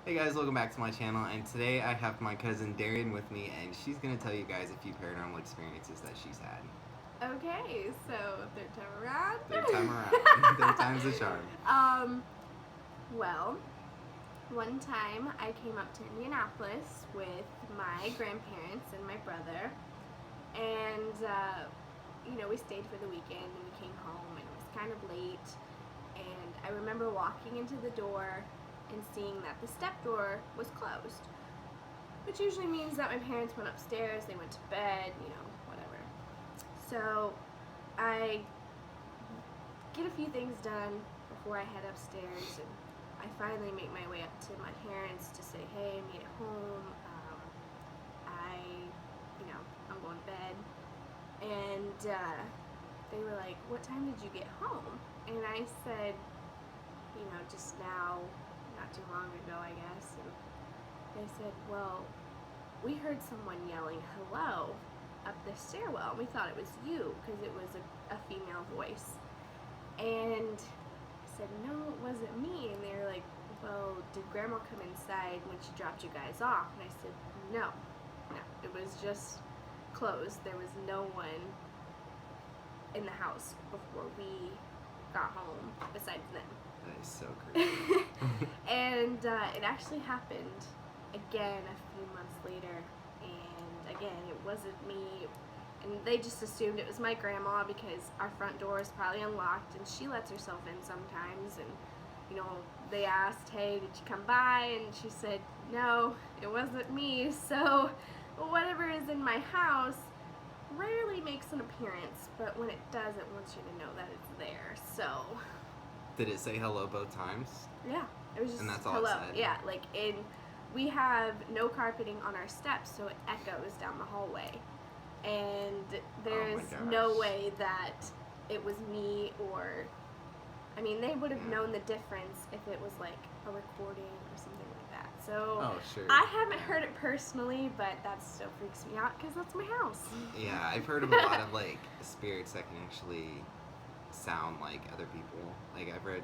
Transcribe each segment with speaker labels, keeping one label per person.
Speaker 1: Hey guys, welcome back to my channel, and today I have my cousin Darian with me, and she's going to tell you guys a few paranormal experiences that she's had.
Speaker 2: Okay, so third time around.
Speaker 1: Third time around. Third time's the charm.
Speaker 2: Well, one time I came up to Indianapolis with my grandparents and my brother, and we stayed for the weekend, and we came home, and it was kind of late, and I remember walking into the door and seeing that the step door was closed, which usually means that my parents went upstairs, they went to bed, whatever. So I get a few things done before I head upstairs, and I finally make my way up to my parents to say, hey, I made it home, I'm going to bed. And they were like, what time did you get home? And I said, just now, not too long ago, I guess. And they said, well, we heard someone yelling hello up the stairwell, and we thought it was you because it was a female voice. And I said, no, it wasn't me. And they were like, well, did Grandma come inside when she dropped you guys off? And I said, no, it was just closed. There was no one in the house before we got home besides them.
Speaker 1: That is so creepy.
Speaker 2: And it actually happened again a few months later, and again, it wasn't me, and they just assumed it was my grandma because our front door is probably unlocked, and she lets herself in sometimes, and they asked, hey, did you come by? And she said, no, it wasn't me. So whatever is in my house rarely makes an appearance, but when it does, it wants you to know that it's there. So
Speaker 1: did it say hello both times?
Speaker 2: yeah, it was just
Speaker 1: and that's all
Speaker 2: hello.
Speaker 1: it said?
Speaker 2: Yeah, we have no carpeting on our steps, so it echoes down the hallway, and there's no way that it was me, or they would have known the difference if it was like a recording or something like that. So
Speaker 1: sure.
Speaker 2: I haven't heard it personally, but that still freaks me out because that's my house.
Speaker 1: Yeah, I've heard of a lot of spirits that can actually sound like other people. I've read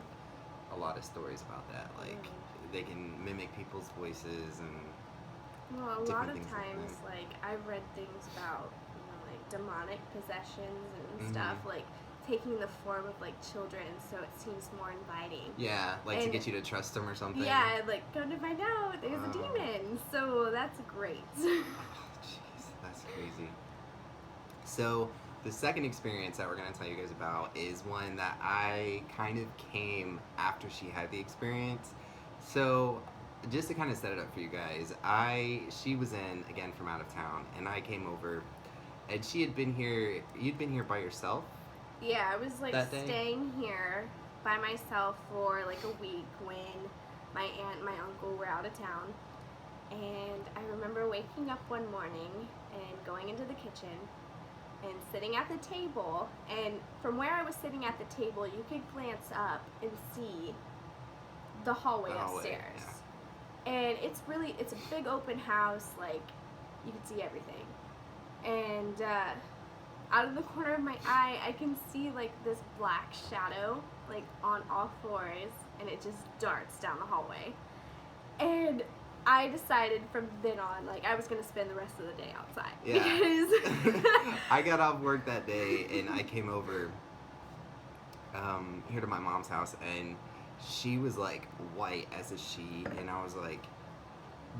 Speaker 1: a lot of stories about that. They can mimic people's voices and
Speaker 2: well, a lot of
Speaker 1: things
Speaker 2: times, I've read things about demonic possessions and stuff, taking the form of children, so it seems more inviting.
Speaker 1: Yeah, to get you to trust them or something.
Speaker 2: Yeah, come to find out there's a demon. So that's great.
Speaker 1: Oh, jeez, that's crazy. So the second experience that we're going to tell you guys about is one that I kind of came after she had the experience. So just to kind of set it up for you guys, she was again from out of town, and I came over, and she had been here. You'd been here by yourself?
Speaker 2: Yeah, I was staying here by myself for a week when my aunt and my uncle were out of town. And I remember waking up one morning and going into the kitchen and sitting at the table, and from where I was sitting at the table, you could glance up and see the hallway upstairs. Yeah. And it's a big open house, you can see everything. And out of the corner of my eye, I can see this black shadow on all fours, and it just darts down the hallway. And I decided from then on, I was going to spend the rest of the day outside.
Speaker 1: Yeah.
Speaker 2: Because
Speaker 1: I got off work that day, and I came over here to my mom's house, and she was white as a sheet, and I was like,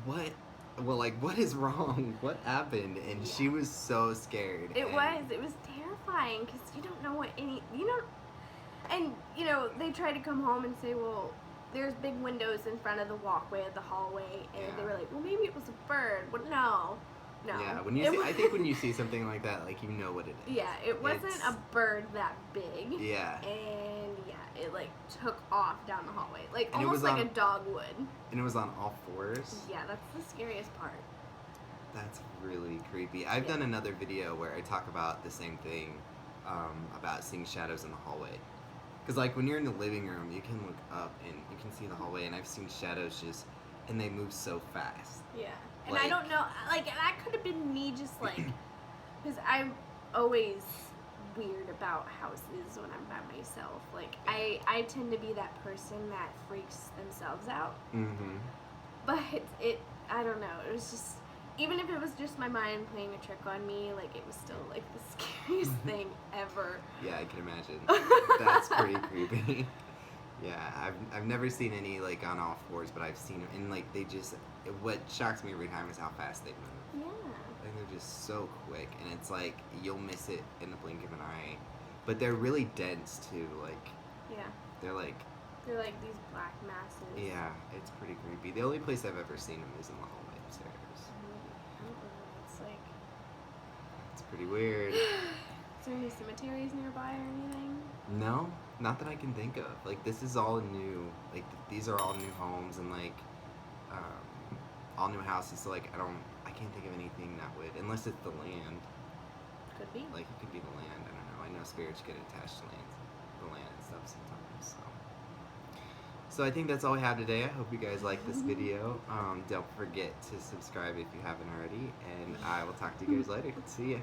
Speaker 1: what? Well, what is wrong? What happened? And she was so scared.
Speaker 2: It was terrifying because you don't know what and they tried to come home and say, well, there's big windows in front of the walkway of the hallway, and they were like, well, maybe it was a bird. Well, no.
Speaker 1: Yeah, I think when you see something like that, you know what it is.
Speaker 2: Yeah, it wasn't a bird that big.
Speaker 1: Yeah.
Speaker 2: And it took off down the hallway,
Speaker 1: and
Speaker 2: almost like a dog would.
Speaker 1: And it was on all fours.
Speaker 2: Yeah, that's the scariest part.
Speaker 1: That's really creepy. I've done another video where I talk about the same thing, about seeing shadows in the hallway. Because when you're in the living room, you can look up and you can see the hallway, and I've seen shadows and they move so fast.
Speaker 2: Yeah. And I don't know, that could have been me just because I'm always weird about houses when I'm by myself. Like, I tend to be that person that freaks themselves out.
Speaker 1: Mm-hmm.
Speaker 2: But I don't know, it was just, even if it was just my mind playing a trick on me, like, it was still, like, the scariest thing ever.
Speaker 1: Yeah, I can imagine. That's pretty creepy. Yeah, I've never seen any, like, on all fours, but I've seen them, and, like, what shocks me every time is how fast they move.
Speaker 2: Yeah.
Speaker 1: And they're just so quick, and it's like, you'll miss it in the blink of an eye. But they're really dense, too, like...
Speaker 2: Yeah.
Speaker 1: They're like
Speaker 2: these black masses.
Speaker 1: Yeah, it's pretty creepy. The only place I've ever seen them is in the hallway upstairs.
Speaker 2: It's like...
Speaker 1: It's pretty weird.
Speaker 2: Is there any cemeteries nearby or anything?
Speaker 1: No, not that I can think of. Like, this is all new. Like, these are all new homes and, like, all new houses. So, like, I can't think of anything that would, unless it's the land.
Speaker 2: Could be.
Speaker 1: Like, it could be the land. I don't know. I know spirits get attached to the land and stuff sometimes. So I think that's all we have today. I hope you guys like this video. Don't forget to subscribe if you haven't already, and I will talk to you guys later. See ya.